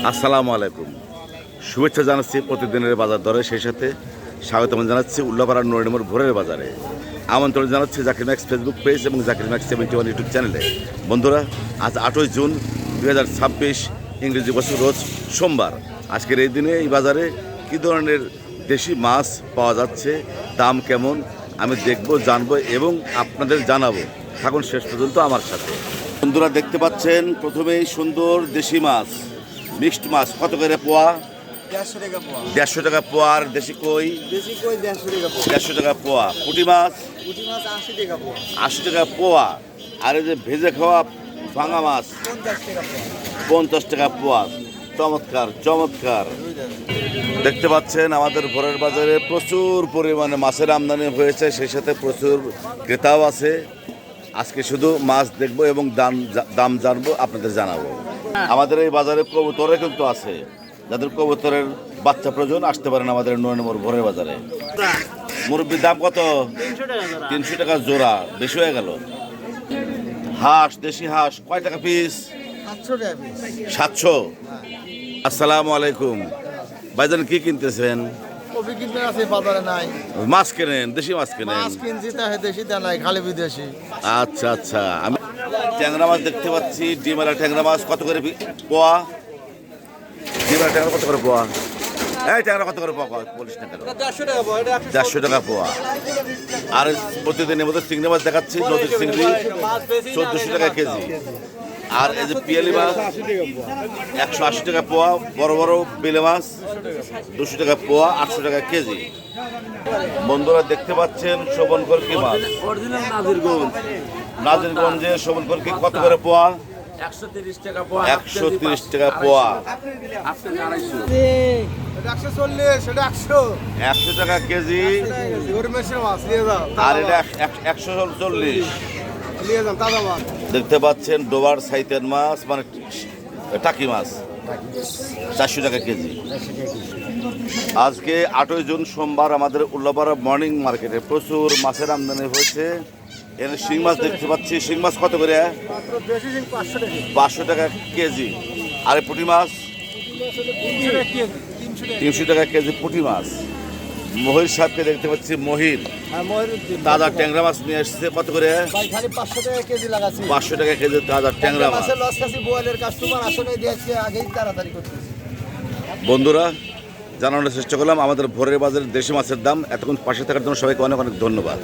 আসসালামু আলাইকুম, শুভেচ্ছা জানাচ্ছি প্রতিদিনের বাজার দরে, সেই সাথে স্বাগতম জানাচ্ছি উল্লাপাড়ার নড়িমোড় ভোরের বাজারে। আমন্ত্রণ জানাচ্ছি জাকির ম্যাক্স ফেসবুক পেজ এবং জাকির ম্যাক্স 71 ইউটিউব চ্যানেলে। বন্ধুরা, আজ 8 জুন 2026 ইংরেজি বছর, রোজ সোমবার। আজকের এই দিনে এই বাজারে কী ধরনের দেশি মাছ পাওয়া যাচ্ছে, দাম কেমন, আমি দেখব, জানবো এবং আপনাদের জানাবো। থাকুন শেষ পর্যন্ত আমার সাথে। বন্ধুরা, দেখতে পাচ্ছেন প্রথমেই সুন্দর দেশি মাছ, মিক্সড মাছ। কত করে পোয়া? 150 টাকা পোয়া। আর দেশি কই? 150 টাকা পোয়া। পুঁটি মাছ 80 টাকা পোয়া। আর এই যে ভেজে খাওয়া ভাঙা মাছ 50 টাকা পোয়া। চমৎকার চমৎকার। দেখতে পাচ্ছেন আমাদের ভোরের বাজারে প্রচুর পরিমাণে মাছের আমদানি হয়েছে, সেই সাথে প্রচুর ক্রেতাও আছে। আজকে শুধু মাছ দেখবো এবং দাম জানবো, আপনাদের জানাবো। আমাদের এই বাজারে কবুতরে কিন্তু আছে, যাদের কবুতরের বাচ্চা প্রয়োজন আসতে পারেন আমাদের নড়িমোড় ভোরের বাজারে। মুরব্বির দাম কত? 300 টাকা জোড়া। বেশি হয়ে গেল। হাঁস, দেশি হাঁস কয় টাকা পিস? 700। আসসালামু আলাইকুম ভাইজান, কি কিনতেছেন? মাছ কেনেন? দেশি মাছ কেনেন? আচ্ছা আচ্ছা। আমি ট্যাংরা মাছ দেখতে পাচ্ছি, ডিমালা ট্যাংরা মাছ কত করে পোয়া? ডিমালা ট্যাংরা কত করে পোয়া? এই ট্যাংরা কত করে পোয়া বলিস না কেন? 150 টাকা পোয়া। আর প্রতিদিনের মধ্যে চিংড়ি মাছ দেখাচ্ছি, নদীর চিংড়ি 1400 টাকা কেজি। আর এই যে পিয়ালি মাছ 180 টাকা পোয়া। বড় বড় বেলে মাছ 200 টাকা পোয়া, 800 টাকা কেজি। বন্ধুরা, দেখতে পাচ্ছেন শোভন কলকি মাছ, নাজিরগঞ্জে শোভন কলকি কত করে পোয়া? 130 টাকা পোয়া। 130 টাকা পোয়া। 100 টাকা কেজি। আর এটা 140। দেখতে পাচ্ছেন ডোবার সাইতের মাছ, মানে টাকি মাছ 400 টাকা কেজি। আজকে 8 জুন সোমবার আমাদের উল্লাপাড়া মর্নিং মার্কেটে প্রচুর মাছের আমদানি হয়েছে। এখানে শিং মাছ দেখতে পাচ্ছি। শিং মাছ কত করে? 500 টাকা কেজি। আর পুঁটি মাছ 300 টাকা কেজি পুঁটি মাছ। মহির সাহেবকে দেখতে পাচ্ছি, মহির তাজা ট্যাংরা মাছ নিয়ে এসছে। কত করে? 500 টাকা কেজি তাজা ট্যাংরা মাছ। বন্ধুরা, জানানোর চেষ্টা করলাম আমাদের ভোরের বাজারের দেশি মাছের দাম। এতক্ষণ পাশে থাকার জন্য সবাইকে অনেক অনেক ধন্যবাদ।